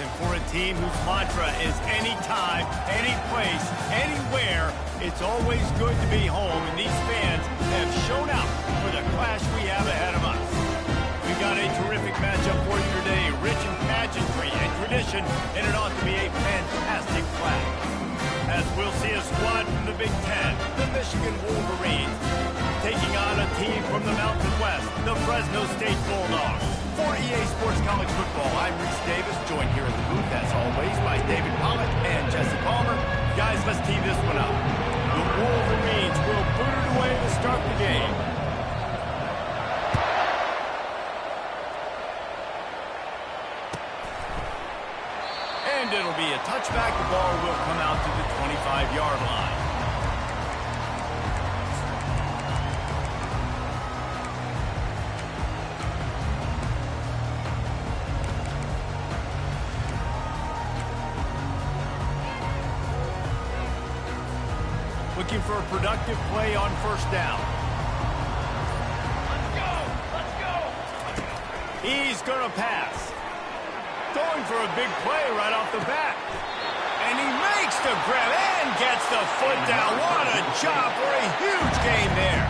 And for a team whose mantra is anytime, any place, anywhere, it's always good to be home, and these fans have shown out for the clash we have ahead of us. We got a terrific matchup for you today, rich in pageantry and tradition, and it ought to be a fantastic clash. As we'll see a squad from the Big Ten, the Michigan Wolverines, taking on a team from the Mountain West, the Fresno State Bulldogs. For EA Sports College Football, I'm Reese Davis, joined here in the booth, as always, by David Pollitt and Jesse Palmer. Guys, let's tee this one up. The Wolverines will put it away to start the game. And it'll be a touchback. The ball will come out to the 25-yard line. Looking for a productive play on first down. Let's go! Let's go! He's going to pass. Going for a big play right off the bat. And he makes the grab and gets the foot down. What a job for a huge gain there.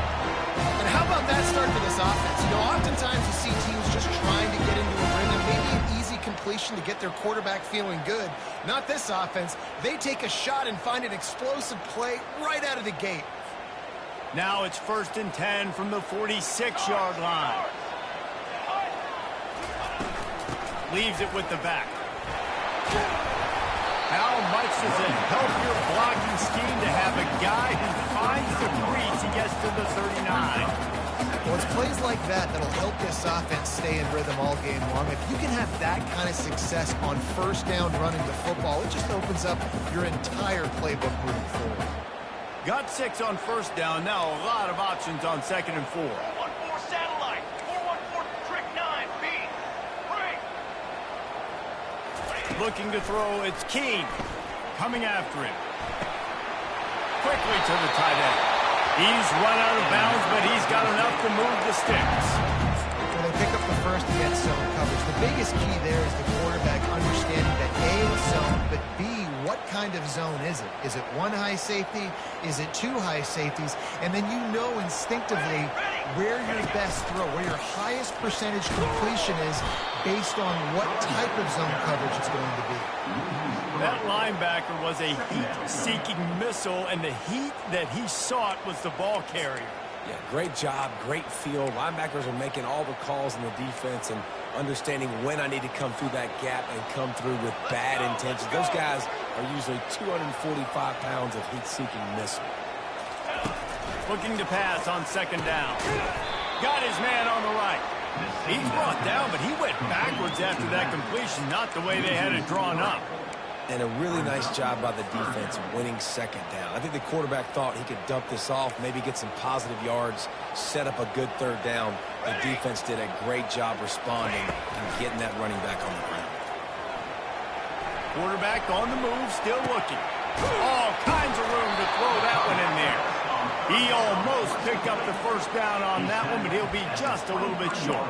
And how about that start for this offense? You know, oftentimes you see teams just trying to get into a rhythm, maybe an easy completion to get their quarterback feeling good. Not this offense. They take a shot and find an explosive play right out of the gate. Now it's 1st and 10 from the 46-yard line. Leaves it with the back. How much does it help your blocking scheme to have a guy who finds the crease? He gets to the 39. Well, it's plays like that that'll help this offense stay in rhythm all game long. If you can have that kind of success on first down running the football, it just opens up your entire playbook moving forward. Got 6 on first down. Now a lot of options on 2nd and 4. 414 satellite. 414 trick 9B. Looking to throw, it's Keene. Coming after him. Quickly to the tight end. He's run out of bounds, but he's got enough to move the sticks. Well, they pick up the first against zone coverage. The biggest key there is the quarterback understanding that A, it's zone, but B, what kind of zone is it? Is it one high safety? Is it two high safeties? And then you know instinctively where your best throw, where your highest percentage completion is based on what type of zone coverage it's going to be. That linebacker was a heat-seeking missile, and the heat that he sought was the ball carrier. Yeah, great job, great feel. Linebackers are making all the calls in the defense and understanding when I need to come through that gap and come through with bad intentions. Those guys are usually 245 pounds of heat-seeking missile. Looking to pass on 2nd down. Got his man on the right. He's brought down, but he went backwards after that completion, not the way they had it drawn up. And a really nice job by the defense winning 2nd down. I think the quarterback thought he could dump this off, maybe get some positive yards, set up a good 3rd down. The defense did a great job responding and getting that running back on the ground. Quarterback on the move, still looking. All kinds of room to throw that one in there. He almost picked up the 1st down on that one, but he'll be just a little bit short.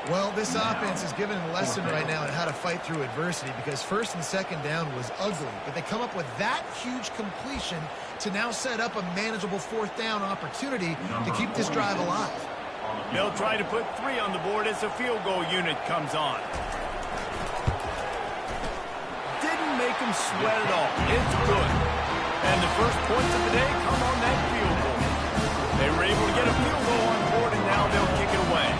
Well, this offense is giving a lesson right now on how to fight through adversity, because 1st and 2nd down was ugly, but they come up with that huge completion to now set up a manageable 4th down opportunity to keep this drive alive. They'll try to put 3 on the board as the field goal unit comes on. Didn't make him sweat at all. It's good. And the first points of the day come on that field goal. They were able to get a field goal on board, and now they'll kick it away.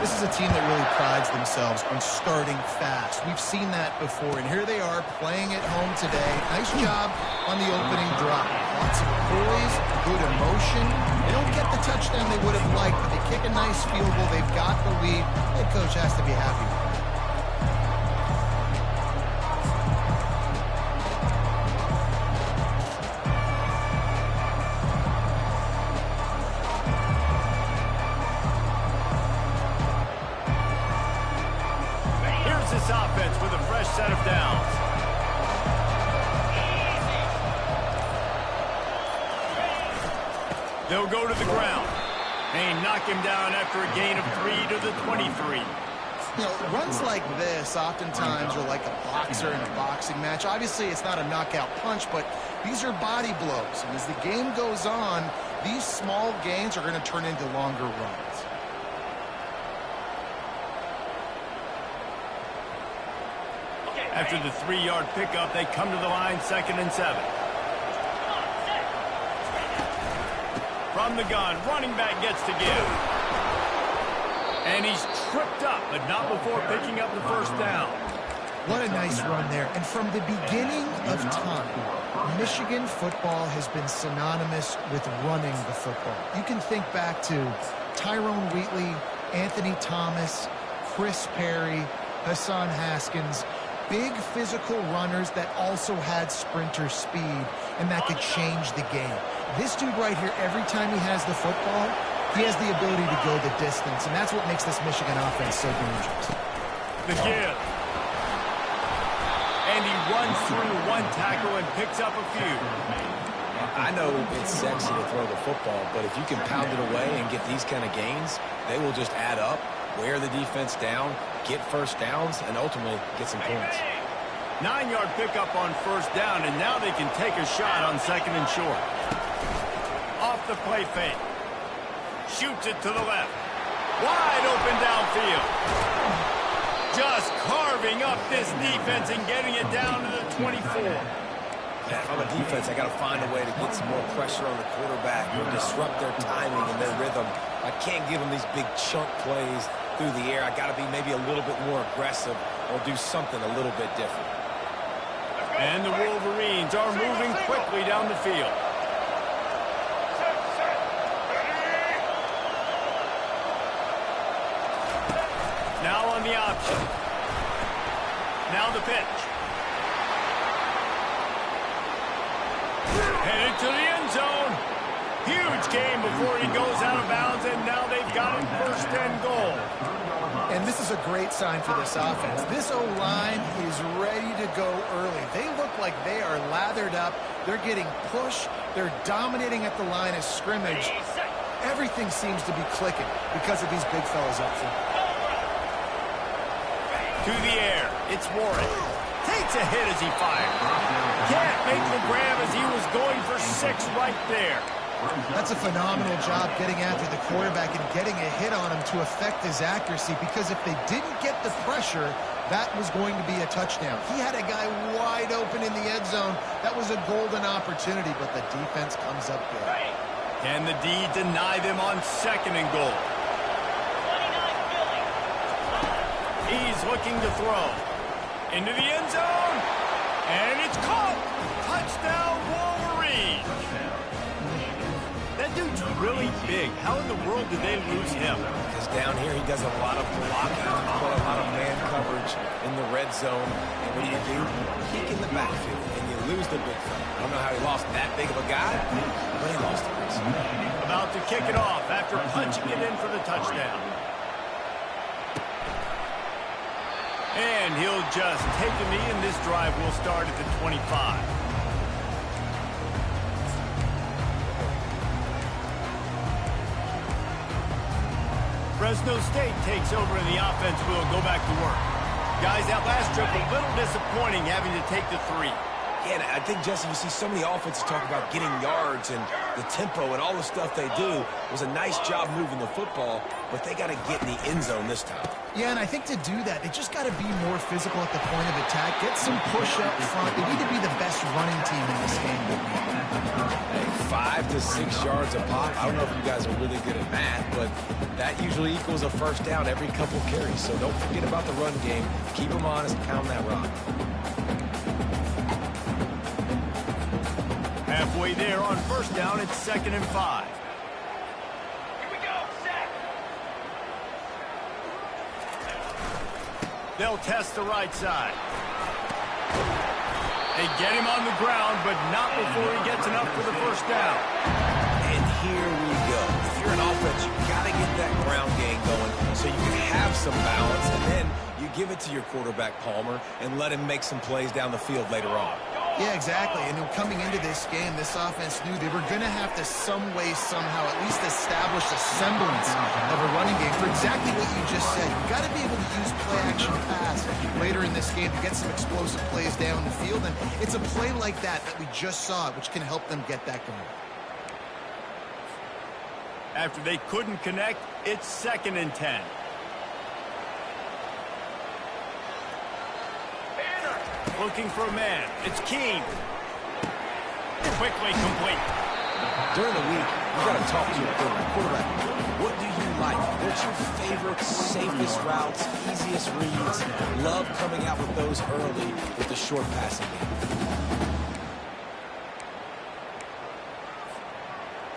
This is a team that really prides themselves on starting fast. We've seen that before, and here they are playing at home today. Nice job on the opening drop. Lots of poise, good emotion. They don't get the touchdown they would have liked, but they kick a nice field goal. They've got the lead. Head coach has to be happy with it. This offense with a fresh set of downs. They'll go to the ground. They knock him down after a gain of 3 to the 23. You know, runs like this oftentimes are like a boxer in a boxing match. Obviously, it's not a knockout punch, but these are body blows. And as the game goes on, these small gains are going to turn into longer runs. After the 3-yard pickup, they come to the line, 2nd and 7. From the gun, running back gets to give. And he's tripped up, but not before picking up the first down. What a nice run there. And from the beginning of time, Michigan football has been synonymous with running the football. You can think back to Tyrone Wheatley, Anthony Thomas, Chris Perry, Hassan Haskins. Big physical runners that also had sprinter speed and that could change the game. This dude right here, every time he has the football, he has the ability to go the distance, and that's what makes this Michigan offense so dangerous. The give. And he runs through one tackle and picks up a few. I know it's sexy to throw the football, but if you can pound it away and get these kind of gains, they will just add up, wear the defense down, get first downs, and ultimately get some points. 9-yard pickup on first down, and now they can take a shot on 2nd and short. Off the play fake. Shoots it to the left. Wide open downfield. Just carving up this defense and getting it down to the 24. Yeah, if I'm a defense, I got to find a way to get some more pressure on the quarterback or disrupt their timing and their rhythm. I can't give them these big chunk plays through the air. I got to be maybe a little bit more aggressive or do something a little bit different. And the Wolverines are moving quickly down the field. Now on the option. Now the pitch. Headed to the end zone. Huge game before he goes out of bounds, and now they've got him 1st and goal. And this is a great sign for this offense. This O-line is ready to go early. They look like they are lathered up. They're getting pushed. They're dominating at the line of scrimmage. Everything seems to be clicking because of these big fellas up front. To the air. It's Warren. Takes a hit as he fires. Can't make the grab as he was going for 6 right there. That's a phenomenal job getting after the quarterback and getting a hit on him to affect his accuracy, because if they didn't get the pressure, that was going to be a touchdown. He had a guy wide open in the end zone. That was a golden opportunity, but the defense comes up big. Can the D deny them on 2nd and goal? He's looking to throw. Into the end zone. And it's caught. Touchdown, Wolverine. That dude's really big. How in the world did they lose him? Because down here he does a lot of blocking, a lot of man coverage in the red zone. And what do? Peek in the backfield, and you lose the big fella. I don't know how he lost that big of a guy, but he lost it. About to kick it off after punching it in for the touchdown. And he'll just take a knee, and this drive will start at the 25. Fresno State takes over, and the offense will go back to work. Guys, that last trip a little disappointing, having to take the 3. Yeah, and I think, Jesse, you see so many offenses talk about getting yards and the tempo and all the stuff they do. It was a nice job moving the football, but they got to get in the end zone this time. Yeah, and I think to do that, they just got to be more physical at the point of attack, get some push up front. They need to be the best running team in this game. Hey, 5 to 6 yards a pop. I don't know if you guys are really good at math, but that usually equals a first down every couple carries. So don't forget about the run game. Keep them honest, pound that rock. Halfway there on first down, it's 2nd and 5. Here we go, set. They'll test the right side. They get him on the ground, but not before he gets enough for the first down. And here we go. If you're an offense, you got to get that ground game going so you can have some balance, and then you give it to your quarterback, Palmer, and let him make some plays down the field later on. Yeah, exactly. And coming into this game, this offense knew they were going to have to some way, somehow, at least establish a semblance of a running game for exactly what you just said. You got to be able to use play-action pass later in this game to get some explosive plays down the field. And it's a play like that we just saw, which can help them get that going. After they couldn't connect, it's 2nd and 10. Looking for a man. It's Keene. Quickly complete. During the week, you got to talk to your quarterback. What do you like? What's your favorite, safest routes, easiest reads? Love coming out with those early with the short passing game.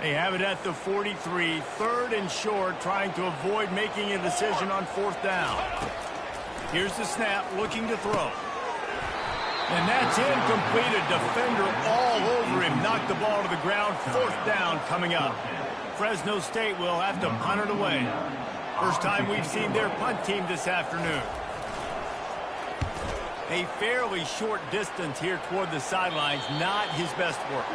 They have it at the 43, 3rd and short, trying to avoid making a decision on 4th down. Here's the snap, looking to throw. And that's incomplete. A defender all over him. Knocked the ball to the ground. 4th down coming up. Fresno State will have to punt it away. First time we've seen their punt team this afternoon. A fairly short distance here toward the sidelines. Not his best work.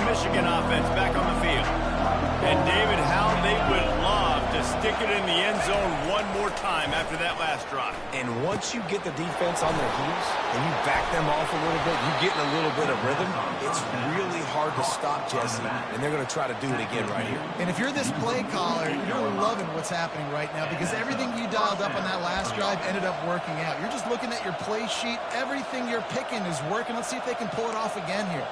Michigan offense back on the field. And David, how they would love to stick it in the end zone one more time after that last drive. And once you get the defense on their heels and you back them off a little bit, you get in a little bit of rhythm, it's really hard to stop, Jesse, and they're going to try to do it again right here. And if you're this play caller, you're loving what's happening right now because everything you dialed up on that last drive ended up working out. You're just looking at your play sheet. Everything you're picking is working. Let's see if they can pull it off again here.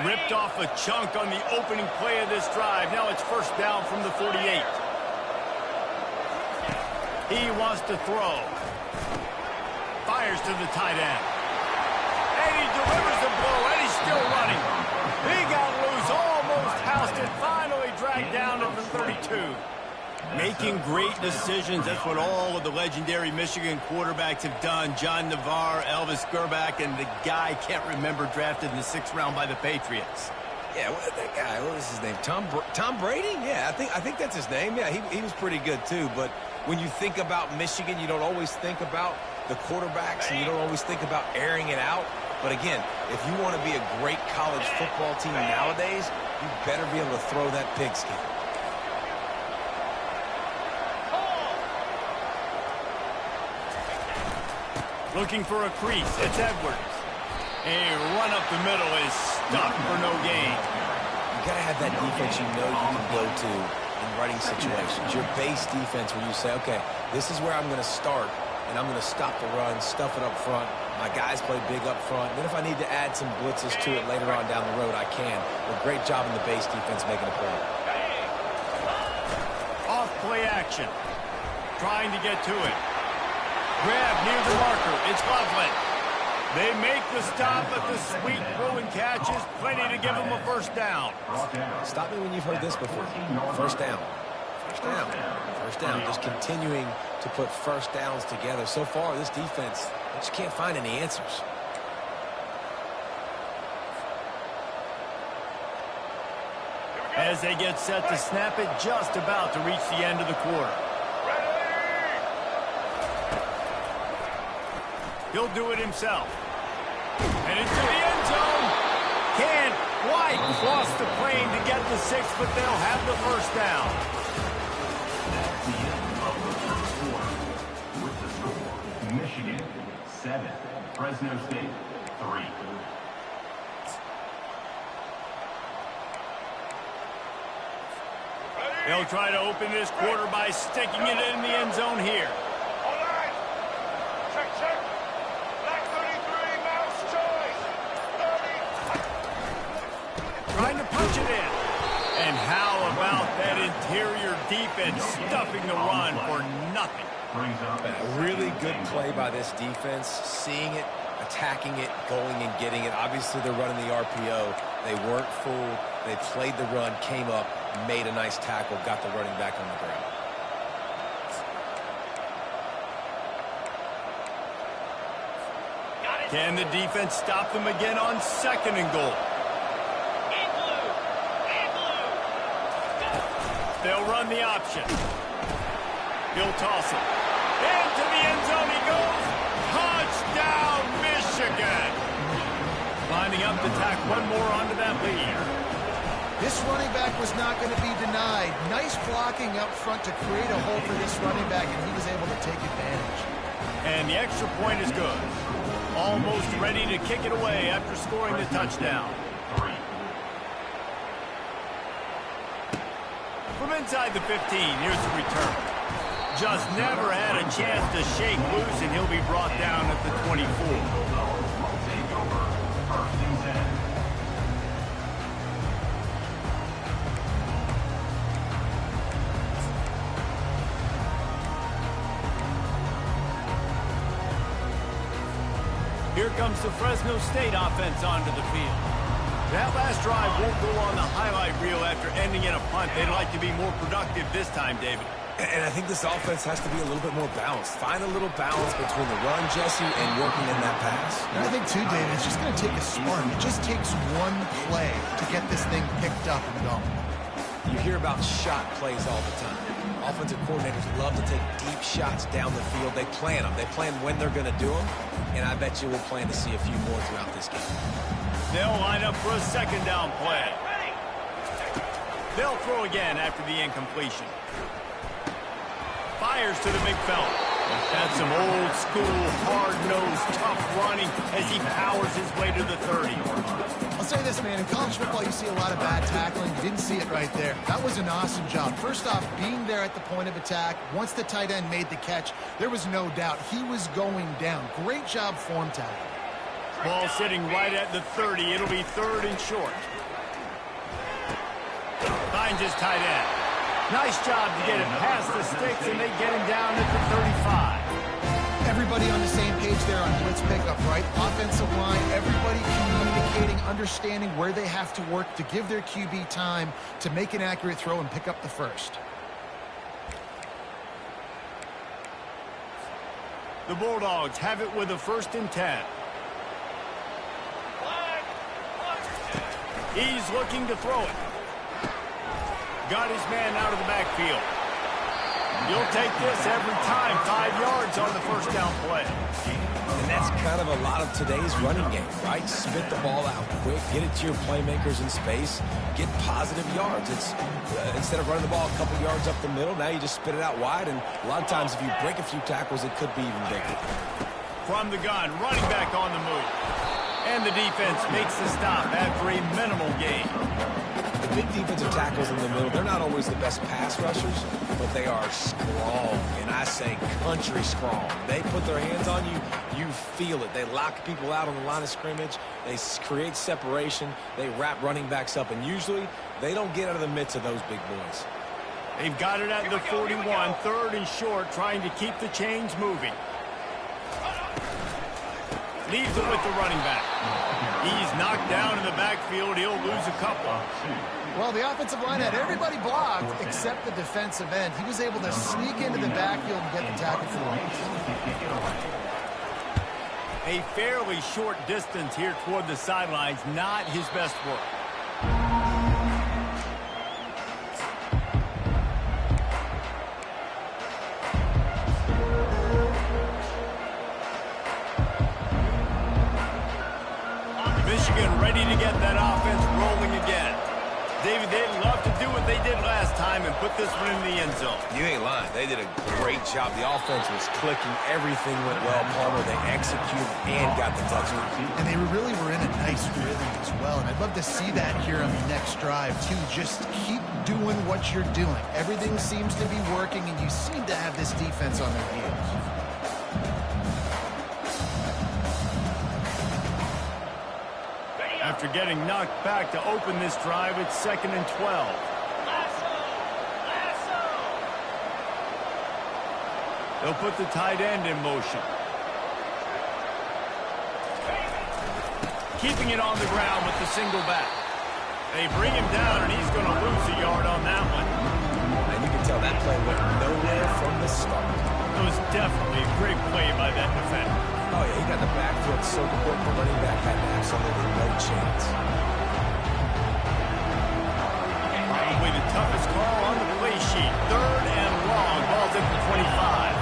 Ripped off a chunk on the opening play of this drive. Now it's 1st down from the 48. He wants to throw. Fires to the tight end. And he delivers the blow, and he's still running. He got loose, almost housed it, finally dragged down to the 32. Making great decisions. That's what all of the legendary Michigan quarterbacks have done. John Navarre, Elvis Gerbach, and the guy I can't remember drafted in the 6th round by the Patriots. Yeah, that guy, what was his name? Tom Brady? Yeah, I think that's his name. Yeah, he was pretty good too. But when you think about Michigan, you don't always think about the quarterbacks, and you don't always think about airing it out. But again, if you want to be a great college football team nowadays, you better be able to throw that pigskin. Looking for a crease. It's Edwards. A run up the middle is stopped for no gain. You got to have that defense you know you can go to in running situations. Your base defense where you say, okay, this is where I'm going to start, and I'm going to stop the run, stuff it up front. My guys play big up front. Then if I need to add some blitzes to it later on down the road, I can. But great job in the base defense making a play. Off play action. Trying to get to it. Grab near the marker. It's Loveland. They make the stop, but the sweet throw and catch is plenty to give them a 1st down. Stop me when you've heard this before. 1st down. 1st down. 1st down. Just continuing to put 1st downs together. So far, this defense, they just can't find any answers. As they get set to snap it, just about to reach the end of the quarter. He'll do it himself. And into the end zone. Can't quite cross the plane to get the 6, but they'll have the 1st down. That's the end of the 1st quarter. With the score, Michigan 7, Fresno State 3. They'll try to open this quarter by sticking it in the end zone here. Trying to punch it in. And how about that interior defense stuffing the run for nothing. Brings up A really good play by this defense, seeing it, attacking it, going and getting it. Obviously, they're running the RPO. They weren't fooled. They played the run, came up, made a nice tackle, got the running back on the ground. Can the defense stop them again on 2nd and goal? They'll run the option. He'll toss it. Into the end zone he goes. Touchdown, Michigan. Lining up to tack one more onto that lead. This running back was not going to be denied. Nice blocking up front to create a hole for this running back, and he was able to take advantage. And the extra point is good. Almost ready to kick it away after scoring the touchdown. From inside the 15, here's the return. Just never had a chance to shake loose, and he'll be brought down at the 24. Take over. 1st and 10. Here comes the Fresno State offense onto the field. That last drive won't go on the highlight reel after ending in a punt. They'd like to be more productive this time, David. And I think this offense has to be a little bit more balanced. Find a little balance between the run, Jesse, and working in that pass. And I think, too, David, it's just going to take a spark. It just takes one play to get this thing picked up and going. You hear about shot plays all the time. Offensive coordinators love to take deep shots down the field. They plan them. They plan when they're going to do them. And I bet you we'll plan to see a few more throughout this game. They'll line up for a 2nd down play. They'll throw again after the incompletion. Fires to the big fella. That's some old school, hard-nosed, tough running as he powers his way to the 30. I'll say this, man. In college football, you see a lot of bad tackling. You didn't see it right there. That was an awesome job. First off, being there at the point of attack. Once the tight end made the catch, there was no doubt he was going down. Great job form tackling. Ball sitting right at the 30. It'll be 3rd and short. Finds his tight end. Nice job to get it past the sticks, and they get him down at the 35. Everybody on the same page there on blitz pickup, right? Offensive line, everybody communicating, understanding where they have to work to give their QB time to make an accurate throw and pick up the first. The Bulldogs have it with a 1st and 10. He's looking to throw it. Got his man out of the backfield. You'll take this every time. 5 yards on the 1st down play. And that's kind of a lot of today's running game, right? Spit the ball out quick, get it to your playmakers in space, get positive yards. It's instead of running the ball a couple yards up the middle, now you just spit it out wide, and a lot of times if you break a few tackles, it could be even bigger. From the gun, running back on the move. And the defense makes the stop after a minimal gain. The big defensive tackles in the middle, they're not always the best pass rushers, but they are strong, and I say country strong. They put their hands on you, you feel it. They lock people out on the line of scrimmage. They create separation. They wrap running backs up, and usually they don't get out of the midst of those big boys. They've got it at the 41, 3rd and short, trying to keep the chains moving. Leaves it with the running back. He's knocked down in the backfield. He'll lose a couple. Well, the offensive line had everybody blocked except the defensive end. He was able to sneak into the backfield and get the tackle for him. A fairly short distance here toward the sidelines. Not his best work. Michigan ready to get that offense rolling again. David, they'd love to do what they did last time and put this one in the end zone. You ain't lying. They did a great job. The offense was clicking. Everything went well, Palmer. They executed and got the touchdown. And they really were in a nice rhythm as well. And I'd love to see that here on the next drive, too. Just keep doing what you're doing. Everything seems to be working, and you seem to have this defense on their heels. After getting knocked back to open this drive, it's 2nd and 12. They'll put the tight end in motion. Keeping it on the ground with the single back. They bring him down, and he's going to lose a yard on that one. And you can tell that play went nowhere from the start. It was definitely a great play by that defender. Oh, yeah, he got the backfield so quick, the running back had absolutely no chance. Probably the toughest call on the play sheet. 3rd and long. Ball's at the 25.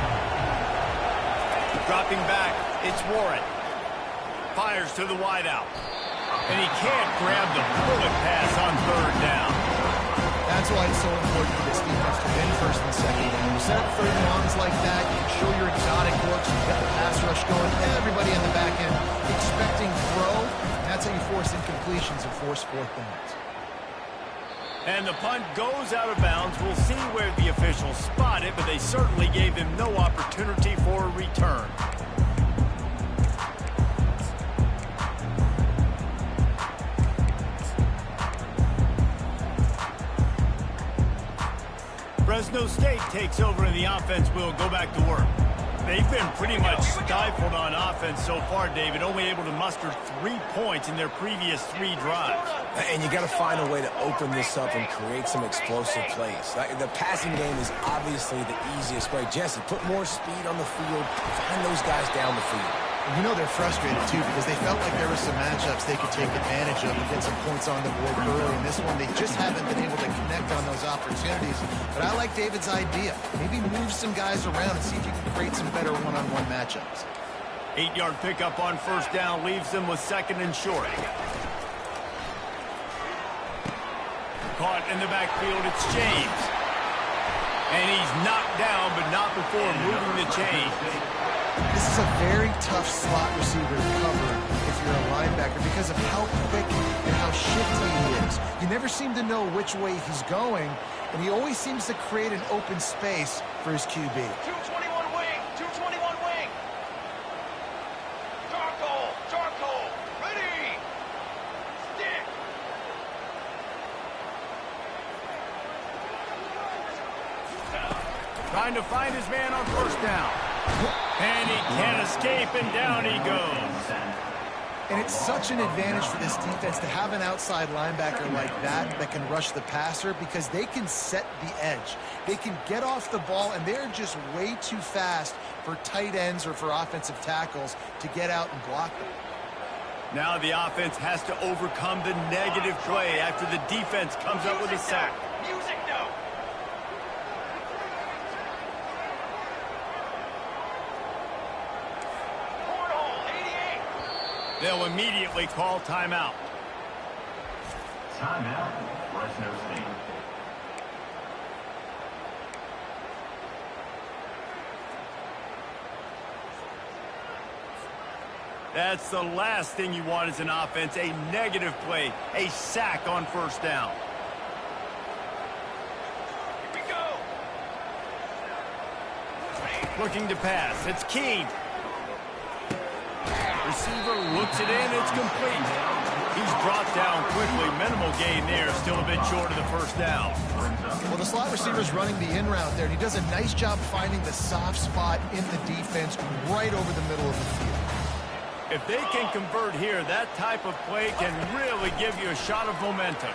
Dropping back, it's Warren. Fires to the wideout. And he can't grab the bullet pass on 3rd down. That's why it's so important for this defense to win 1st and 2nd down. You set up 3rd and longs like that, you can show your exotic works, you get the pass rush going, everybody on the back end expecting throw. And that's how you force incompletions and force 4th downs. And the punt goes out of bounds. We'll see where the officials spot it, but they certainly gave him no opportunity for a return. Fresno State takes over and the offense will go back to work. They've been pretty much stifled on offense so far, David, only able to muster 3 points in their previous 3 drives. And you got to find a way to open this up and create some explosive plays. The passing game is obviously the easiest way. Jesse, put more speed on the field, find those guys down the field. And you know they're frustrated, too, because they felt like there were some matchups they could take advantage of and get some points on the board early. In this one, they just haven't been able to connect on those opportunities. But I like David's idea. Maybe move some guys around and see if you can create some better one-on-one matchups. 8-yard pickup on 1st down leaves them with 2nd and short. Caught in the backfield, it's James. And he's knocked down, but not before moving the chain. This is a very tough slot receiver to cover if you're a linebacker because of how quick and how shifty he is. You never seem to know which way he's going, and he always seems to create an open space for his QB. 221 wing, 221 wing. Charcoal, ready. Stick. Trying to find his man on 1st down. And he can't escape, and down he goes. And it's such an advantage for this defense to have an outside linebacker like that can rush the passer because they can set the edge. They can get off the ball, and they're just way too fast for tight ends or for offensive tackles to get out and block them. Now the offense has to overcome the negative play after the defense comes up with a sack. Music note. They'll immediately call timeout. Timeout, Fresno State. That's the last thing you want as an offense, a negative play, a sack on 1st down. Here we go. Looking to pass, it's Keene. Receiver looks it in, it's complete. He's brought down quickly. Minimal gain there, still a bit short of the 1st down. Well, the slot receiver's running the in route there, and he does a nice job finding the soft spot in the defense right over the middle of the field. If they can convert here, that type of play can really give you a shot of momentum.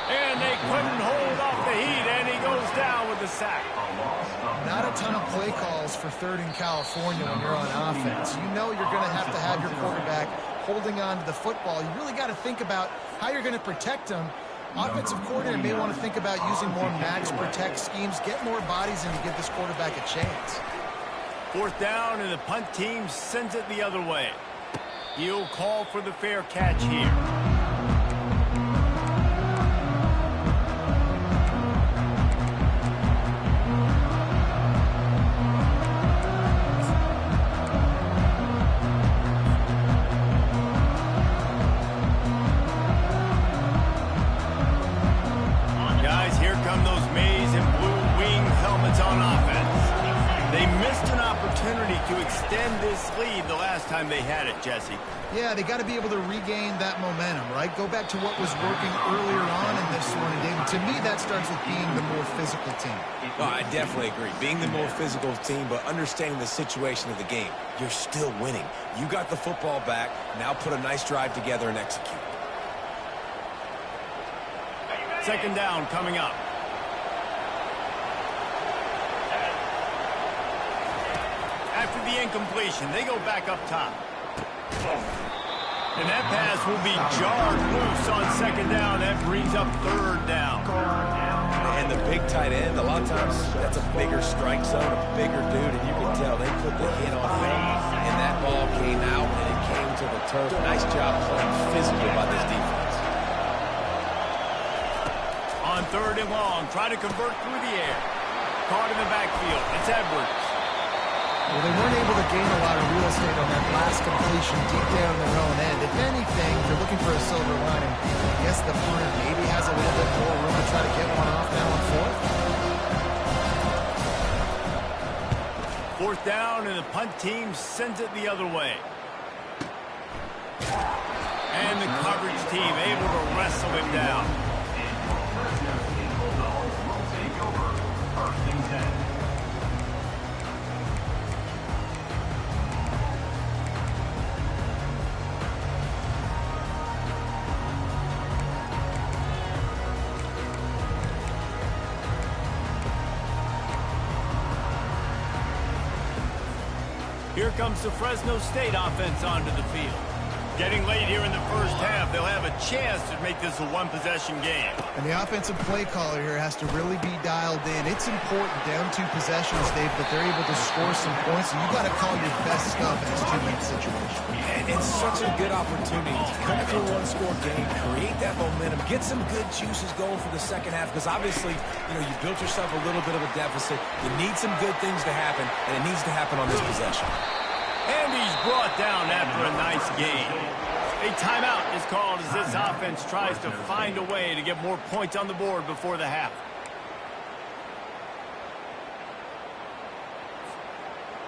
And they couldn't hold off the heat, and he goes down with the sack. Not a ton of play calls for 3rd in California when you're on offense. You know you're going to have your quarterback holding on to the football. You really got to think about how you're going to protect him. Offensive coordinator may want to think about using more max protect schemes, get more bodies, and to give this quarterback a chance. 4th down, and the punt team sends it the other way. He'll call for the fair catch here. Guys, here come those maize and blue wing helmets on offense. They missed an opportunity to extend this lead the last time they had it, Jesse. Yeah, they got to be able to regain that momentum, right? Go back to what was working earlier on in this one. And David, to me, that starts with being the more physical team. Oh, I definitely agree. Being the more physical team, but understanding the situation of the game. You're still winning. You got the football back. Now put a nice drive together and execute. Second down coming up. After the incompletion, they go back up top. And that pass will be jarred loose on second down. That brings up third down. And the big tight end, a lot of times that's a bigger strike zone, a bigger dude, and you can tell they put the hit on him. And that ball came out, and it came to the turf. Nice job playing physical by this defense. On third and long, try to convert through the air. Caught in the backfield. It's Edwards. Well, they weren't able to gain a lot of real estate on that last completion deep down their own end. If anything, if you're looking for a silver lining, I guess the punter maybe has a little bit more room to try to get one off now on fourth. Fourth down, and the punt team sends it the other way. And the coverage team able to wrestle him down. Here comes the Fresno State offense onto the field. Getting late here in the first half, they'll have a chance to make this a one-possession game. And the offensive play caller here has to really be dialed in. It's important down 2 possessions, Dave, that they're able to score some points. So you got to call your best stuff in this 2-minute situation. And it's such a good opportunity to come to a one-score game, create that momentum, get some good juices going for the second half, because obviously, you built yourself a little bit of a deficit. You need some good things to happen, and it needs to happen on this possession. And he's brought down after a nice gain. A timeout is called as this offense tries to find a way to get more points on the board before the half.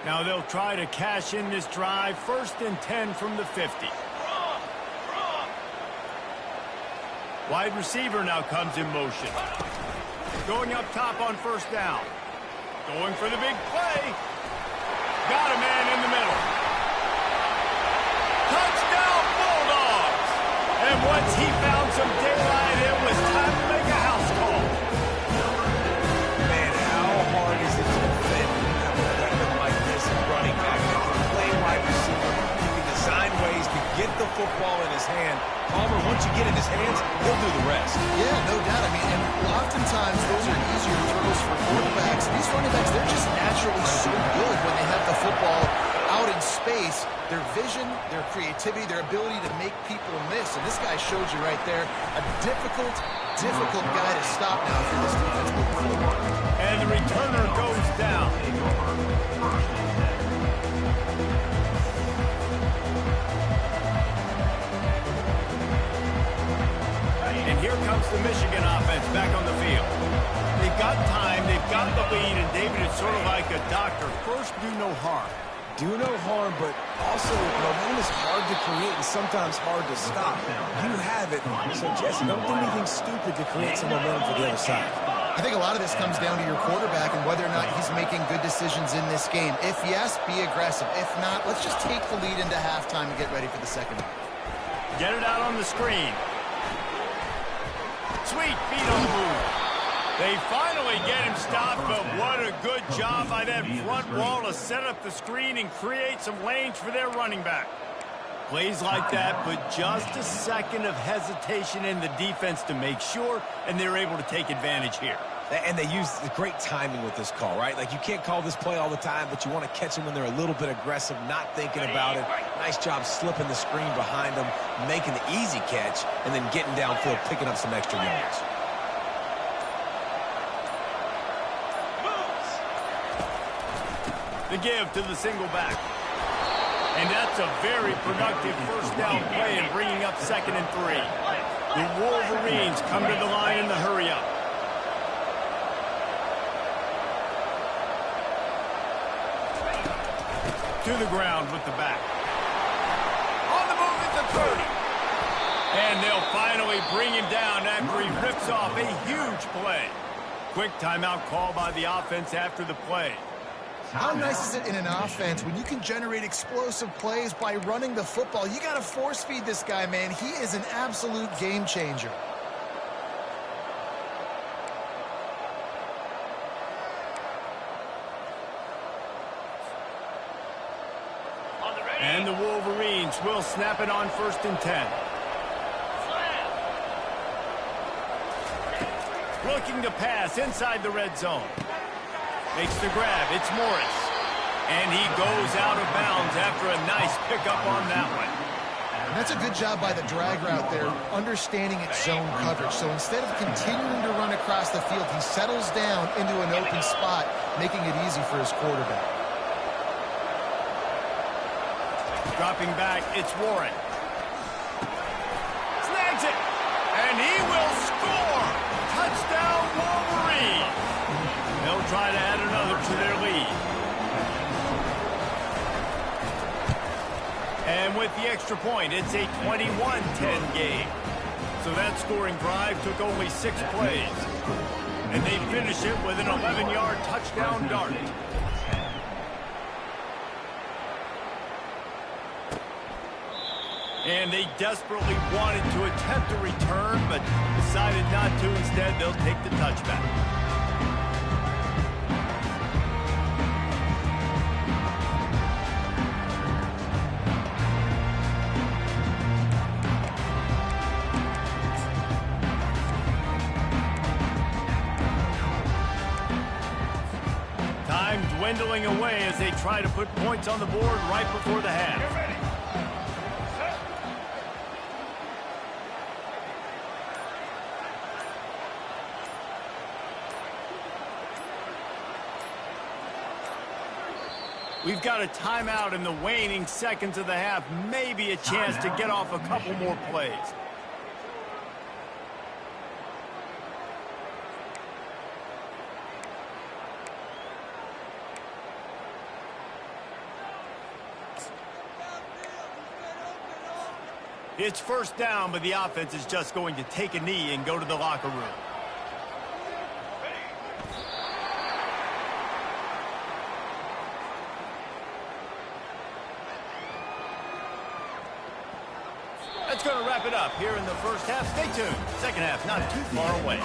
Now they'll try to cash in this drive. 1st and 10 from the 50. Wide receiver now comes in motion. Going up top on 1st down. Going for the big play. Got a man in the middle. Touchdown Bulldogs! And once he found some daylight, it was time to make a house call. Man, how hard is it to defend when you have a weapon like this at running back that can play wide receiver? You can design ways to get the football in his hand. Palmer, once you get in his hands, he'll do the rest. Yeah, no doubt. I mean, and oftentimes those are easier throws for quarterbacks. These running backs, they're just naturally so good when they have the football out in space. Their vision, their creativity, their ability to make people miss. And this guy showed you right there a difficult guy to stop now for this defense moving forward. And the returner goes down. And here comes the Michigan offense back on the field. They've got time, they've got the lead, and David, it's sort of like a doctor. First, do no harm. Do no harm, but also, one is hard to create and sometimes hard to stop. You have it, so Jesse, don't do anything stupid to create some momentum for the other side. I think a lot of this comes down to your quarterback and whether or not he's making good decisions in this game. If yes, be aggressive. If not, let's just take the lead into halftime and get ready for the second half. Get it out on the screen. Sweet feet on the move. They finally get him stopped, but what a good job by that front wall to set up the screen and create some lanes for their running back. Plays like that, but just a second of hesitation in the defense to make sure, and they're able to take advantage here. And they use the great timing with this call, right? Like, you can't call this play all the time, but you want to catch them when they're a little bit aggressive, not thinking about it. Nice job slipping the screen behind them, making the easy catch, and then getting downfield, picking up some extra yards. The give to the single back. And that's a very productive first down play and bringing up 2nd and 3. The Wolverines come to the line in the hurry-up. to the ground with the back. On the move at the 30. And they'll finally bring him down after he rips off a huge play. Quick timeout call by the offense after the play. How nice is it in an offense when you can generate explosive plays by running the football? You got to force feed this guy, man. He is an absolute game changer. And the Wolverines will snap it on 1st and 10. Looking to pass inside the red zone. Makes the grab. It's Morris. And he goes out of bounds after a nice pickup on that one. And that's a good job by the drag route there, understanding its zone coverage. So instead of continuing to run across the field, he settles down into an open spot, making it easy for his quarterback. Dropping back, it's Warren. Snags it. And he will score. Touchdown, Wolverine. They'll try to add another to their lead. And with the extra point, it's a 21-10 game. So that scoring drive took only 6 plays. And they finish it with an 11-yard touchdown dart. And they desperately wanted to attempt a return, but decided not to. Instead, they'll take the touchback. Time dwindling away as they try to put points on the board right before the half. We've got a timeout in the waning seconds of the half. Maybe a chance to get off a couple more plays. It's 1st down, but the offense is just going to take a knee and go to the locker room. That's going to wrap it up here in the first half. Stay tuned. Second half, not too far away.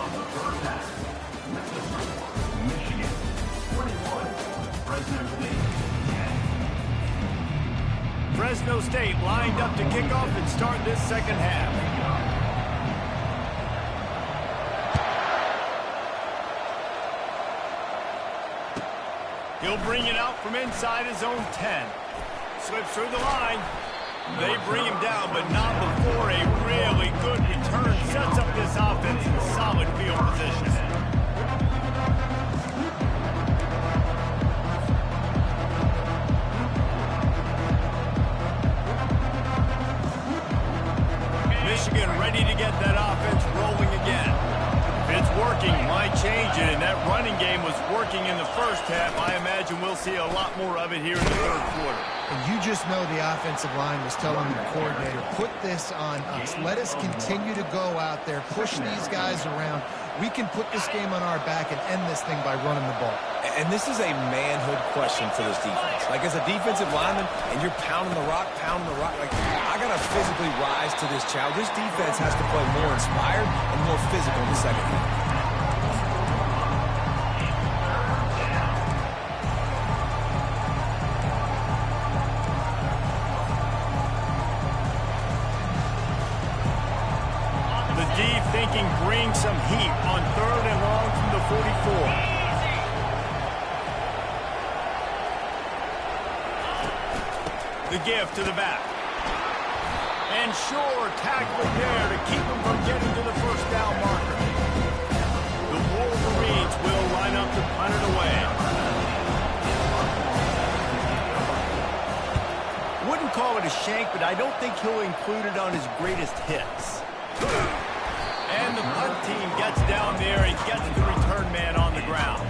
Michigan, 21, Fresno State, 10. Fresno State lined up to kick off and start this second half. He'll bring it out from inside his own 10. Slips through the line. They bring him down, but not before a really good return sets up this offense in solid field position. Michigan ready to get that offense rolling again. If it's working, might change it, and that running game was working in the first half. I imagine we'll see a lot more of it here in the third quarter. And you just know the offensive line was telling the coordinator, put this on us. Let us continue to go out there, push these guys around. We can put this game on our back and end this thing by running the ball. And this is a manhood question for this defense. Like, as a defensive lineman, and you're pounding the rock, like, I got to physically rise to this challenge. This defense has to play more inspired and more physical in the second half. Thinking bring some heat on 3rd and long from the 44. The give to the back. And sure, tackle there to keep him from getting to the 1st down marker. The Wolverines will line up to punt it away. Wouldn't call it a shank, but I don't think he'll include it on his greatest hits. And the punt team gets down there and gets the return man on the ground.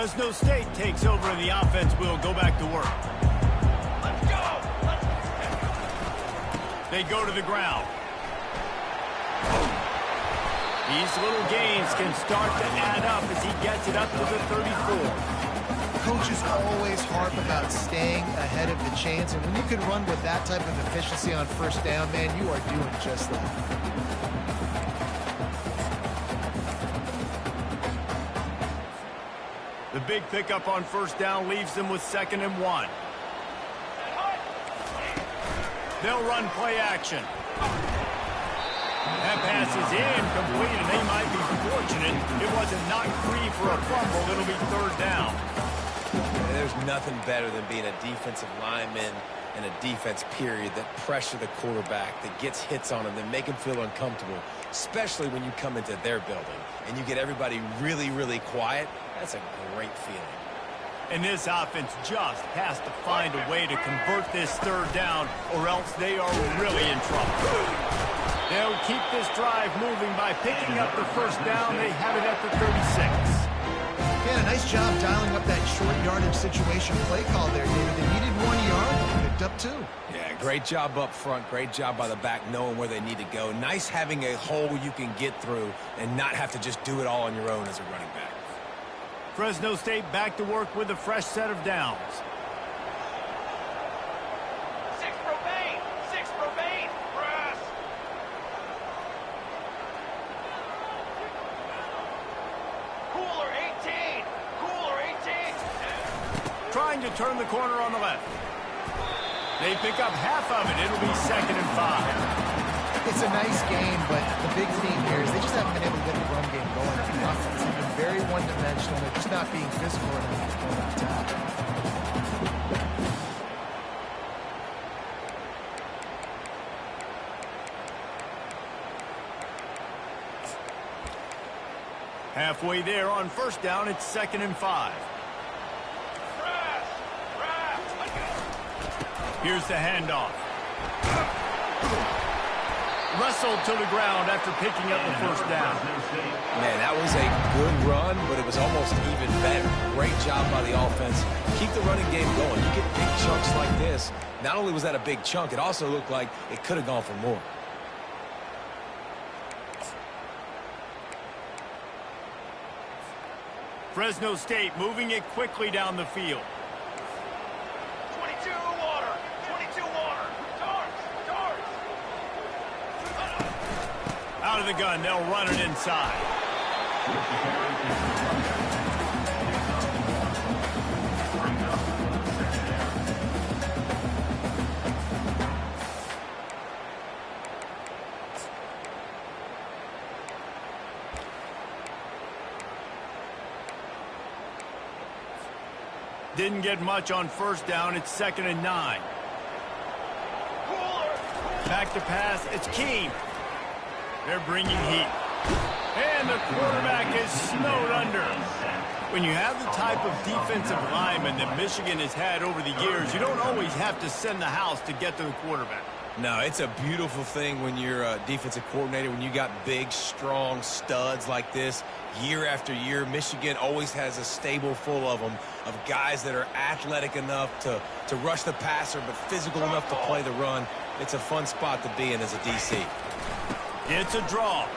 Fresno State takes over and the offense will go back to work. Let's go! They go to the ground. These little gains can start to add up as he gets it up to the 34. Coaches always harp about staying ahead of the chains, and when you can run with that type of efficiency on first down, man, you are doing just that. The big pickup on first down leaves them with 2nd and 1. They'll run play action. That pass is incomplete, and they might be fortunate it wasn't knocked free for a fumble. It'll be 3rd down. There's nothing better than being a defensive lineman and a defense period that pressure the quarterback, that gets hits on him, that make him feel uncomfortable, especially when you come into their building and you get everybody really, really quiet. That's a great feeling. And this offense just has to find a way to convert this 3rd down, or else they are really in trouble. They'll keep this drive moving by picking up the first down. They have it at the 36. Yeah, a nice job dialing up that short yardage situation play call there, David. They needed 1 yard, they picked up 2. Yeah, great job up front. Great job by the back knowing where they need to go. Nice having a hole you can get through and not have to just do it all on your own as a running back. Fresno State back to work with a fresh set of downs. 6 Profane! 6 Profane! Press! Cooler 18! Cooler 18! Trying to turn the corner on the left. They pick up half of it. It'll be 2nd and 5. It's a nice game, but the big theme here is they just haven't been able to get the run game going on the offense. They've been very one-dimensional. They're just not being physical enough to go to attack. Halfway there on first down, it's 2nd and 5. Press! Press! Here's the handoff. Wrestled to the ground after picking up the first down. Man, that was a good run, but it was almost even better. Great job by the offense. Keep the running game going. You get big chunks like this. Not only was that a big chunk, it also looked like it could have gone for more. Fresno State moving it quickly down the field. 22 water! 22 water! Darts! Darts! Out of the gun, they'll run it inside. Didn't get much on first down. It's 2nd and 9. Back to pass. It's Keene. They're bringing heat. And the quarterback is snowed under. When you have the type of defensive lineman that Michigan has had over the years, you don't always have to send the house to get to the quarterback. No, it's a beautiful thing when you're a defensive coordinator, when you got big, strong studs like this. Year after year, Michigan always has a stable full of them, of guys that are athletic enough to rush the passer, but physical enough to play the run. It's a fun spot to be in as a DC. It's a draw.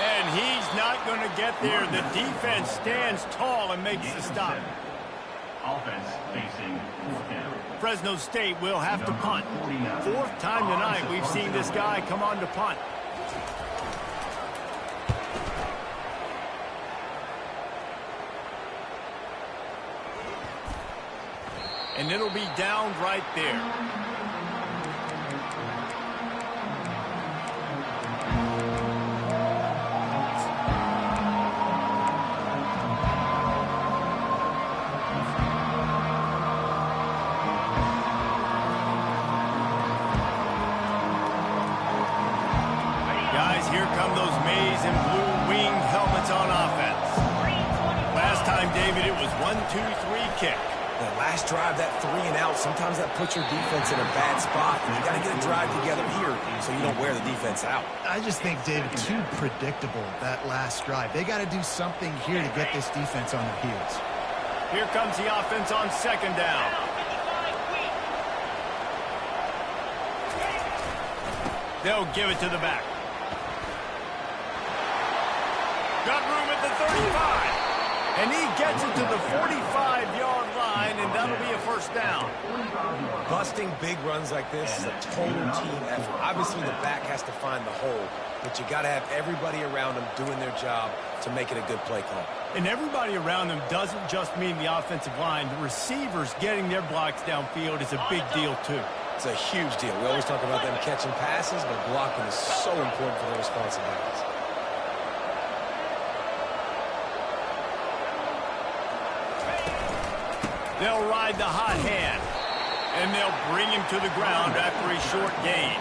And he's not going to get there. The defense stands tall and makes the stop. Offense facing 4th down. Fresno State will have to punt. 4th time tonight we've seen this guy come on to punt. And it'll be down right there. Here come those maize and blue winged helmets on offense. Last time, David, it was 1-2-3 kick. That last drive, that 3 and out, sometimes that puts your defense in a bad spot. And you got to get a drive together here so you don't wear the defense out. I just think, David, too predictable, that last drive. They got to do something here to get this defense on their heels. Here comes the offense on second down. They'll give it to the back. Got room at the 35. And he gets it to the 45-yard line, and that'll be a first down. Busting big runs like this is a total team effort. Obviously, the back has to find the hole, but you got to have everybody around them doing their job to make it a good play call. And everybody around them doesn't just mean the offensive line. The receivers getting their blocks downfield is a big deal, too. It's a huge deal. We always talk about them catching passes, but blocking is so important for their responsibilities. They'll ride the hot hand, and they'll bring him to the ground after a short gain.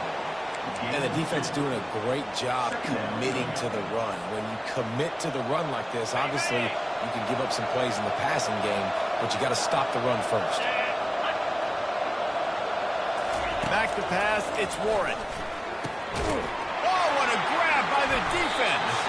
And the defense doing a great job committing to the run. When you commit to the run like this, obviously you can give up some plays in the passing game, but you got to stop the run first. Back to pass, it's Warren. Oh, what a grab by the defense.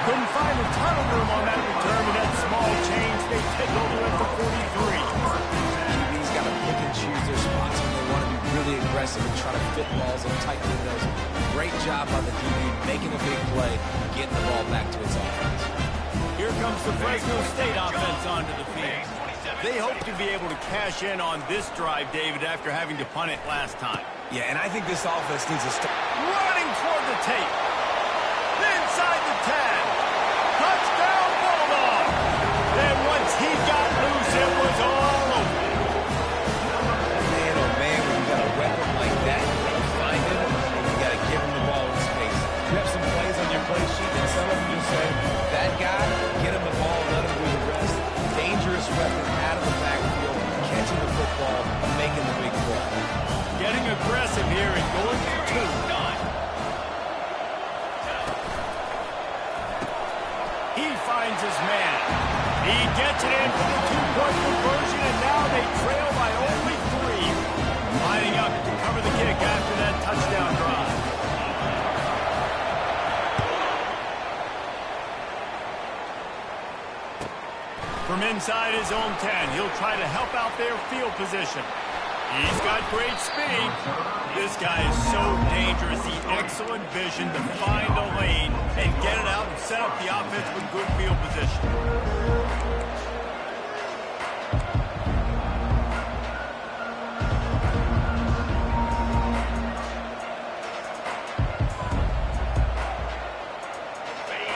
Couldn't find a ton of room on that return with that small change. They take over at the 43. QB's got to pick and choose their spots when they want to be really aggressive and try to fit balls in tight windows. Great job by the DB making a big play, getting the ball back to its offense. Here comes the Fresno State offense onto the field. They hope to be able to cash in on this drive, David, after having to punt it last time. Yeah, and I think this offense needs to start running toward the tape. Inside the 10. Touchdown, Bulldog. And once he got loose, it was all over. Man, oh man, when you got a weapon like that, you got to find him, and you got to give him the ball in space. You have some plays on your play sheet, and some of them just say, that guy, get him the ball, let him do the rest. Dangerous weapon out of the backfield, catching the football, making the big play. Getting aggressive here and going for 2. He finds his man. He gets it in for the 2-point conversion, and now they trail by only 3. Lining up to cover the kick after that touchdown drive. From inside his own 10, he'll try to help out their field position. He's got great speed. This guy is so dangerous. The excellent vision to find a lane and get it out and set up the offense with good field position.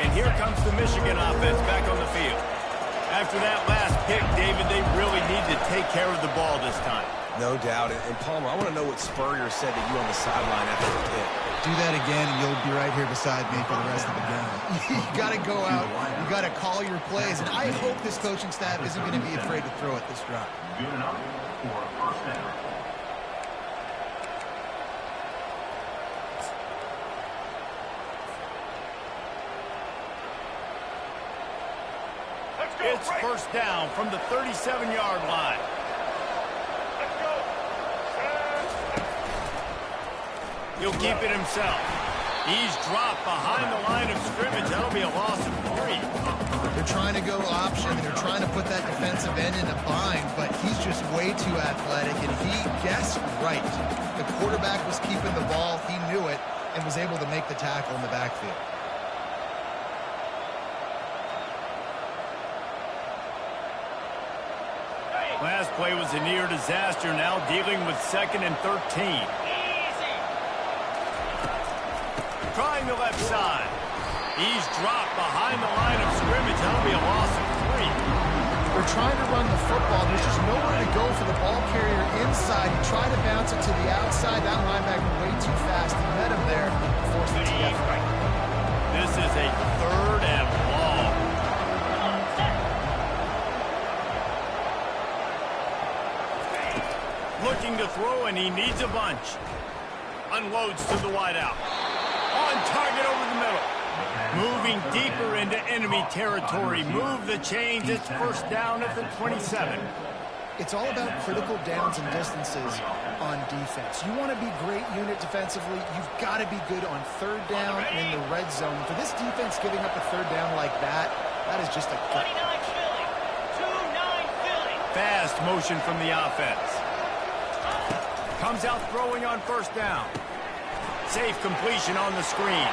And here comes the Michigan offense back on the field. After that last pick, David, they really need to take care of the ball this time. No doubt. And Palmer, I want to know what Spurrier said to you on the sideline after the pick. Do that again, and you'll be right here beside me for the rest of the game. You got to go out. You got to call your plays. And I hope this coaching staff isn't going to be afraid to throw at this drive. Good enough for a first down. It's first down from the 37-yard line. He'll keep it himself. He's dropped behind the line of scrimmage. That'll be a loss of 3. They're trying to go option. They're trying to put that defensive end in a bind, but he's just way too athletic, and he guessed right. The quarterback was keeping the ball. He knew it and was able to make the tackle in the backfield. Last play was a near disaster, now dealing with 2nd and 13. Trying the left side. He's dropped behind the line of scrimmage. That'll be a loss of 3. They're trying to run the football. There's just nowhere to go for the ball carrier inside. He tried to bounce it to the outside. That linebacker way too fast. He met him there. Forced the TF. This is a 3rd and long. Looking to throw, and he needs a bunch. Unloads to the wideout. On target over the middle. Moving deeper into enemy territory. Move the chains. It's first down at the 27. It's all about critical downs and distances on defense. You want to be great unit defensively, you've got to be good on third down and in the red zone. For this defense giving up a third down like that, that is just a gut. 29 Philly. 2-9 Philly. Fast motion from the offense. Comes out throwing on first down. Safe completion on the screen.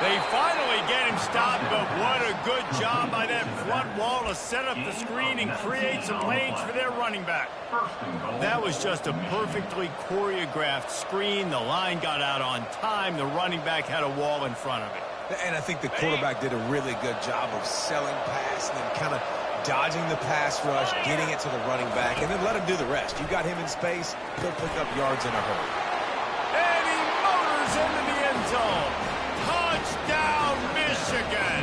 They finally get him stopped, but what a good job by that front wall to set up the screen and create some lanes for their running back. That was just a perfectly choreographed screen. The line got out on time. The running back had a wall in front of it. And I think the quarterback did a really good job of selling pass and then kind of dodging the pass rush, getting it to the running back, and then let him do the rest. You got him in space, he'll pick up yards in a hurry. And he motors into the end zone. Touchdown, Michigan!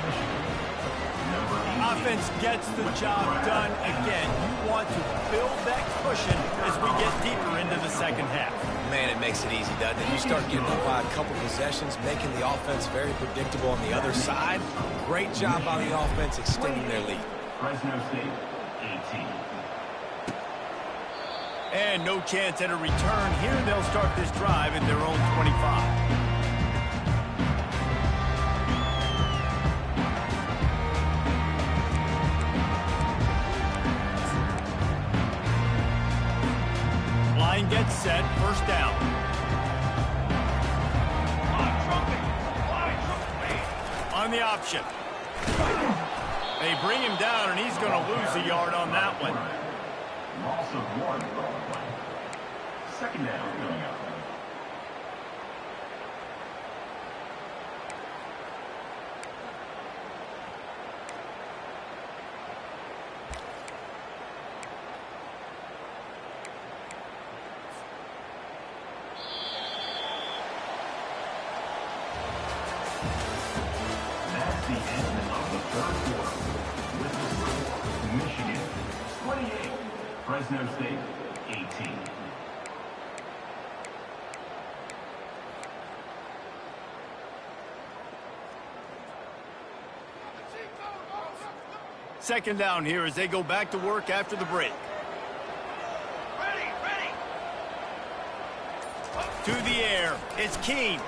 Offense gets the job done again. You want to build that cushion as we get deeper into the second half. Man, it makes it easy, doesn't it? You start getting up by a couple possessions, making the offense very predictable on the other side. Great job by the offense extending their lead. Fresno State, 18. And no chance at a return here. They'll start this drive at their own 25. Line gets set, first down. On the option. They bring him down, and he's going to lose a yard on that one. Loss of 1 play. Second down coming up. That's the end of the third quarter. With the score, Michigan 28, Fresno State 18. Second down here as they go back to work after the break. Ready. To the air, it's Keene.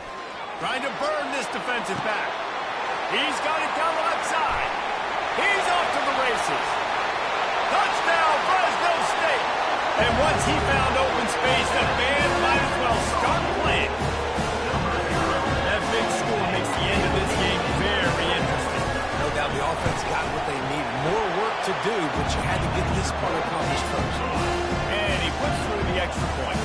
Trying to burn this defensive back. He's got it down the left side. He's off to the races. Touchdown, Fresno State. And once he found open space, the band might as well start playing. That big score makes the end of this game very interesting. No doubt the offense got what they need. More work to do, but you had to get this part accomplished first. And he puts through the extra point.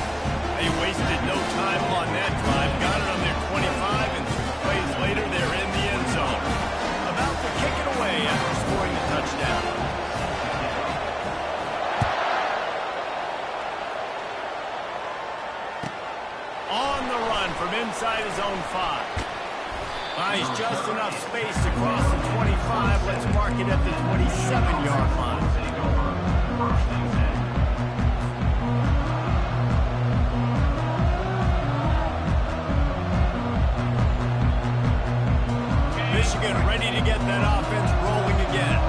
They wasted no time on that drive. Got it on their 25, and 2 plays later, they're in the end zone. About to kick it away after scoring the touchdown. On the run from inside his own 5. Finds just enough space to cross the 25. Let's mark it at the 27-yard line. Michigan ready to get that offense rolling again.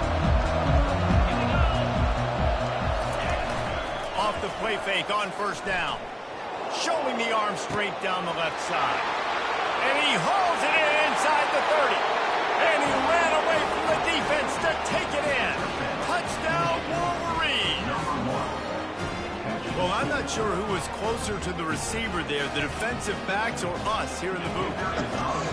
Off the play fake on first down. Showing the arm strength down the left side. And he hauls it in inside the 30. And he ran away from the defense to take it in. Touchdown, Wolverine. Well, I'm not sure who was closer to the receiver there, the defensive backs or us here in the booth.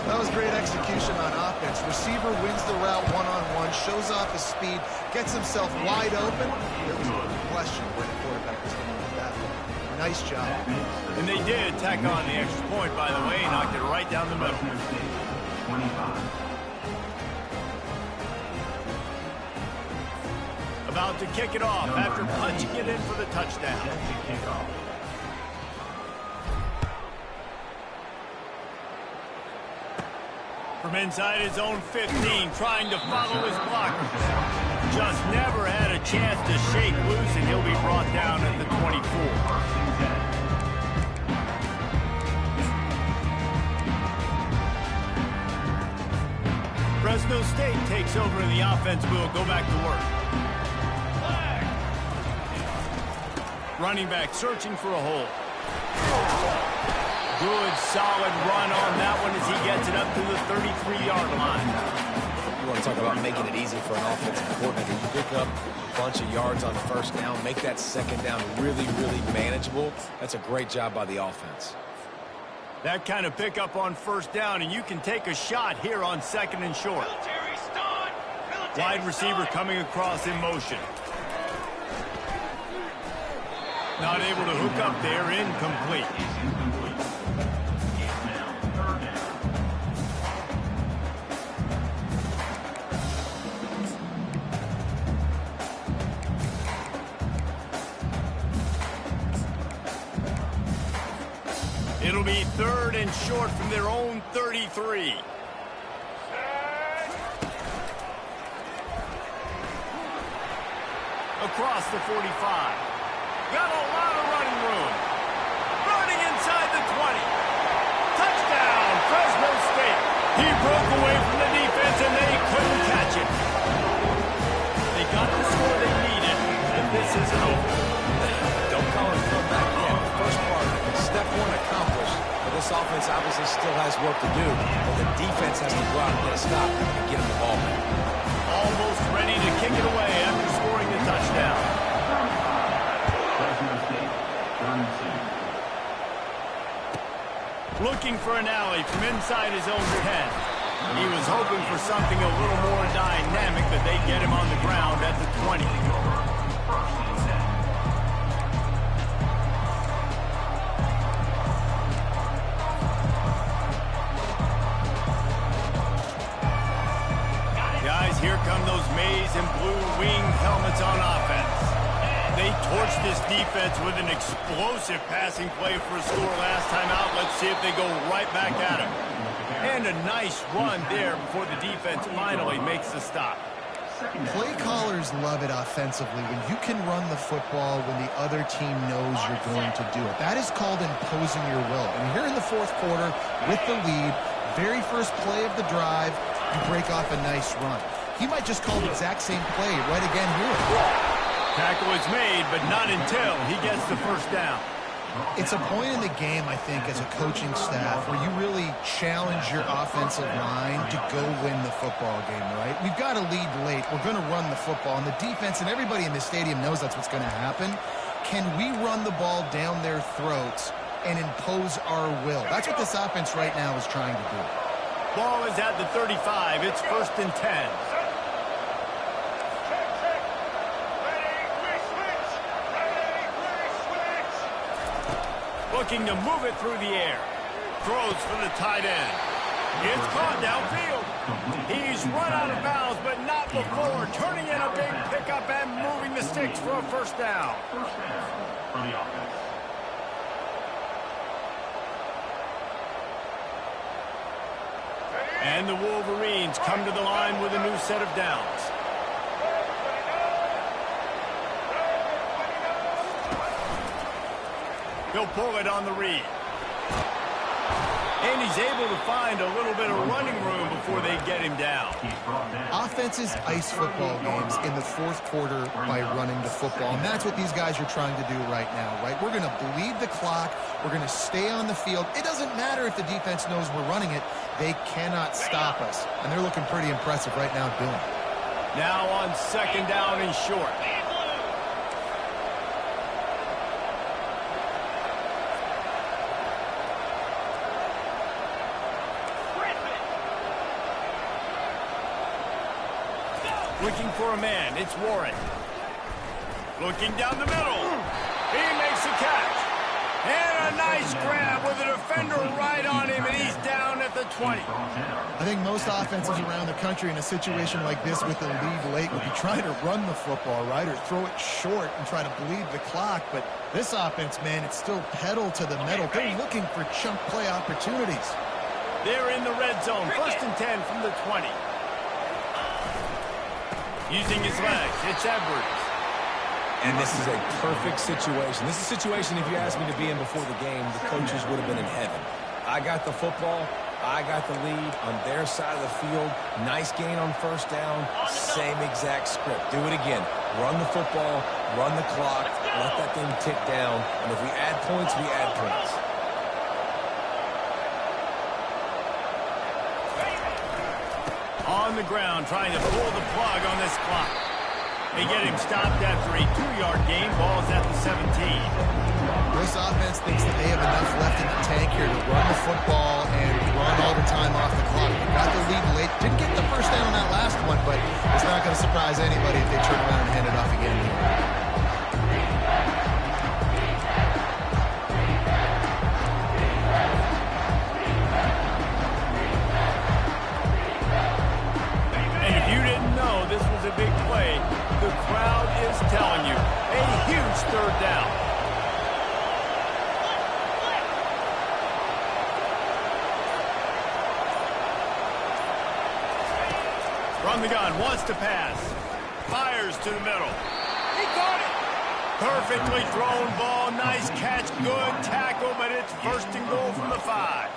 That was great execution on offense. Receiver wins the route one-on-one, shows off his speed, gets himself wide open. There was no question where the quarterback was going with that one. Nice job. And they did tack on the extra point, by the way, knocked it right down the middle. 25. About to kick it off after punching it in for the touchdown. Set to kick off. From inside his own 15, trying to follow his blockers. Just never had a chance to shake loose, and he'll be brought down at the 24. Fresno State takes over in the offense. We'll go back to work. Running back searching for a hole. Good, solid run on that one as he gets it up to the 33-yard line. You want to talk about making it easy for an offensive coordinator. You pick up a bunch of yards on first down, make that second down really, really manageable. That's a great job by the offense. That kind of pickup on first down, and you can take a shot here on second and short. Wide receiver coming across in motion. Not able to hook up there, incomplete. It'll be third and short from their own 33. Across the 45. Got a lot of running room. Running inside the 20. Touchdown, Fresno State. He broke away from the defense and they couldn't catch it. They got the score they needed, and this isn't over. Don't call it a comeback yet. First part, step one accomplished. But this offense obviously still has work to do. But the defense has to go out and get a stop and get him the ball back. Almost ready to kick it away after scoring the touchdown. Fresno State, 32. Looking for an alley from inside his own 10. He was hoping for something a little more dynamic, but they get him on the ground at the 20. Guys, here come those maize and blue wing helmets on offense. They torched this defense with an explosive passing play for a score last time out. Let's see if they go right back at him. And a nice run there before the defense finally makes the stop. Play callers love it offensively when you can run the football when the other team knows you're going to do it. That is called imposing your will. And here in the fourth quarter with the lead, very first play of the drive, you break off a nice run. He might just call the exact same play right again here. Tackle is made, but not until he gets the first down. It's a point in the game, I think, as a coaching staff where you really challenge your offensive line to go win the football game, right? We've got to lead late. We're going to run the football. And the defense and everybody in the stadium knows that's what's going to happen. Can we run the ball down their throats and impose our will? That's what this offense right now is trying to do. Ball is at the 35. It's first and 10. Looking to move it through the air. Throws for the tight end. It's caught downfield. He's run out of bounds, but not before. Turning in a big pickup and moving the sticks for a first down. First down for the offense. And the Wolverines come to the line with a new set of downs. He'll pull it on the read. And he's able to find a little bit of running room before they get him down. Offenses ice football games in the fourth quarter by running the football. And that's what these guys are trying to do right now, right? We're going to bleed the clock. We're going to stay on the field. It doesn't matter if the defense knows we're running it. They cannot stop us. And they're looking pretty impressive right now doing it. Now on second down and short. Looking for a man, it's Warren. Looking down the middle. He makes a catch. And a nice grab with a defender right on him, and he's down at the 20. I think most offenses around the country in a situation like this with the lead late would be trying to run the football, right, or throw it short and try to bleed the clock. But this offense, man, it's still pedal to the metal. They're looking for chunk play opportunities. They're in the red zone. First and 10 from the 20. Using his legs, it's Edwards. And this is a perfect situation. This is a situation, if you asked me to be in before the game, the coaches would have been in heaven. I got the football. I got the lead on their side of the field. Nice gain on first down. Same exact script. Do it again. Run the football, run the clock, Let that thing tick down, and if we add points, we add points. On the ground, trying to pull the plug on this clock. They get him stopped after a 2-yard gain. Ball's at the 17. This offense thinks that they have enough left in the tank here to run the football and run all the time off the clock. They got the lead late. Didn't get the first down on that last one, but it's not going to surprise anybody if they turn around and hand it off again. And if you didn't know this was a big play, the crowd is telling you. A huge third down. From the gun, wants to pass. Fires to the middle. He caught it. Perfectly thrown ball. Nice catch. Good tackle, but it's first and goal from the 5.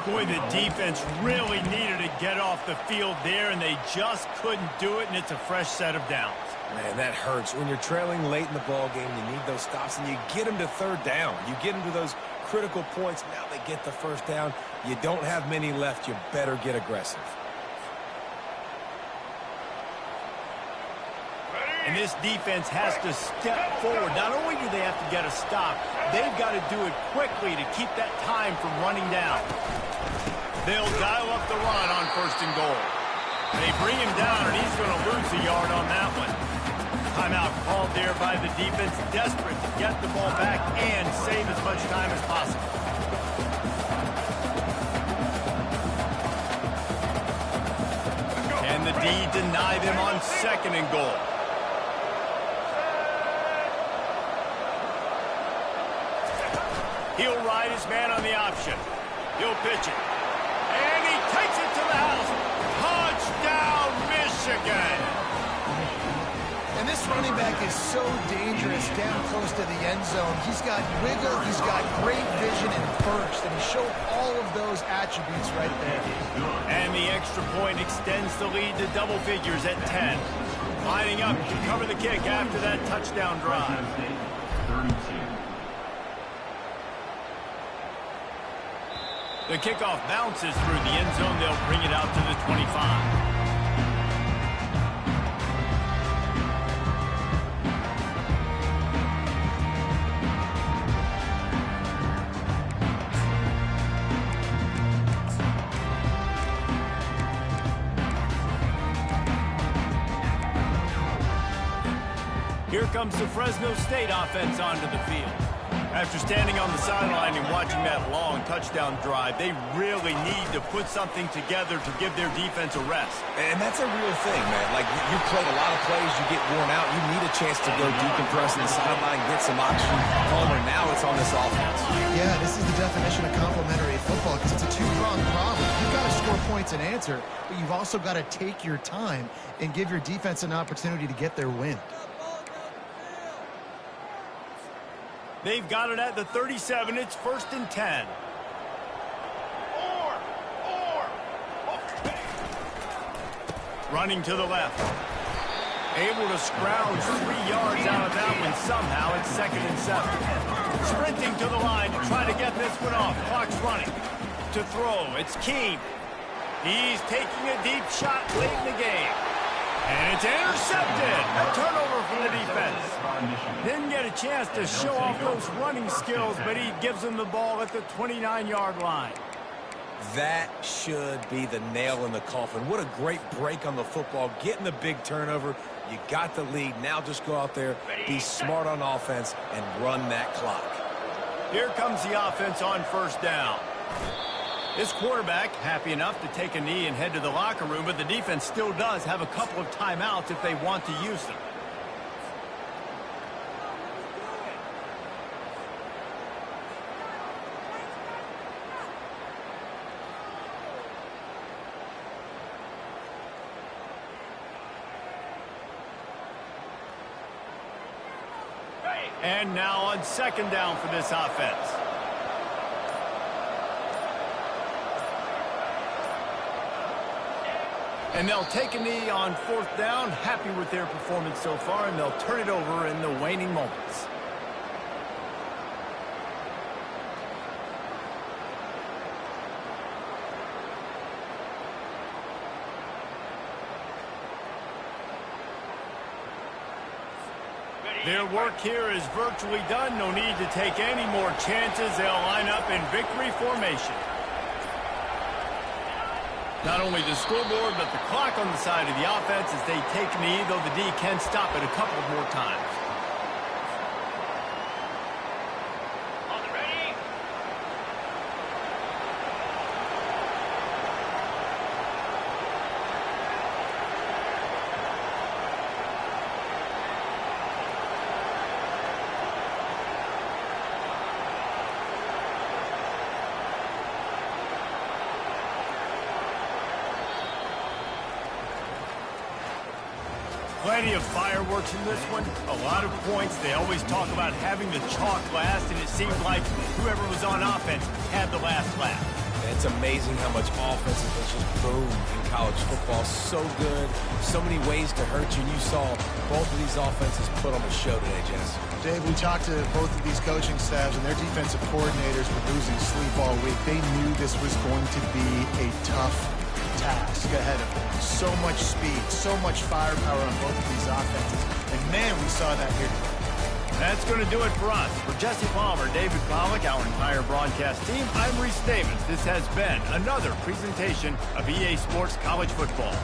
Boy, the defense really needed to get off the field there, and they just couldn't do it, and it's a fresh set of downs. Man, that hurts. When you're trailing late in the ball game, you need those stops, and you get them to third down. You get them to those critical points. Now they get the first down. You don't have many left. You better get aggressive. And this defense has to step forward. Not only do they have to get a stop, they've got to do it quickly to keep that time from running down. They'll dial up the run on first and goal. They bring him down, and he's going to lose a yard on that one. Timeout called there by the defense, desperate to get the ball back and save as much time as possible. Can the D deny them on second and goal? He'll ride his man on the option. He'll pitch it. And he takes it to the house. Touchdown, Michigan. And this running back is so dangerous down close to the end zone. He's got wiggle. He's got great vision in first. And he showed all of those attributes right there. And the extra point extends the lead to double figures at 10. Lining up to cover the kick after that touchdown drive. 32. The kickoff bounces through the end zone. They'll bring it out to the 25. Here comes the Fresno State offense onto the field. After standing on the sideline and watching that long touchdown drive, they really need to put something together to give their defense a rest. And that's a real thing, man. Like, you played a lot of plays, you get worn out, you need a chance to go decompress on the sideline, get some oxygen. Palmer, now it's on this offense. Yeah, this is the definition of complementary football because it's a two-pronged problem. You've got to score points and answer, but you've also got to take your time and give your defense an opportunity to get their win. They've got it at the 37. It's first and 10. Running to the left. Able to scrounge 3 yards out of that one somehow. It's second and 7. Sprinting to the line to try to get this one off. Clock's running. To throw, it's Keene. He's taking a deep shot late in the game. And it's intercepted. A turnover from the defense. Didn't get a chance to show off those running skills, but he gives them the ball at the 29-yard line. That should be the nail in the coffin. What a great break on the football. Getting the big turnover. You got the lead. Now just go out there, be smart on offense, and run that clock. Here comes the offense on first down. This quarterback happy enough to take a knee and head to the locker room, but the defense still does have a couple of timeouts if they want to use them. And now on second down for this offense. And they'll take a knee on fourth down, happy with their performance so far, and they'll turn it over in the waning moments. Their work here is virtually done. No need to take any more chances. They'll line up in victory formation. Not only the scoreboard, but the clock on the side of the offense as they take a knee, though the D can stop it a couple of more times. On the ready. Plenty of fireworks in this one. A lot of points. They always talk about having the chalk last, and it seemed like whoever was on offense had the last laugh. It's amazing how much offense has just boomed in college football. So good. So many ways to hurt you. And you saw both of these offenses put on a show today, Jess. Dave, we talked to both of these coaching staffs, and their defensive coordinators were losing sleep all week. They knew this was going to be a tough task ahead of them. So much speed, so much firepower on both of these offenses. And, man, we saw that here today. That's going to do it for us. For Jesse Palmer, David Pollack, our entire broadcast team, I'm Reese Davis. This has been another presentation of EA Sports College Football.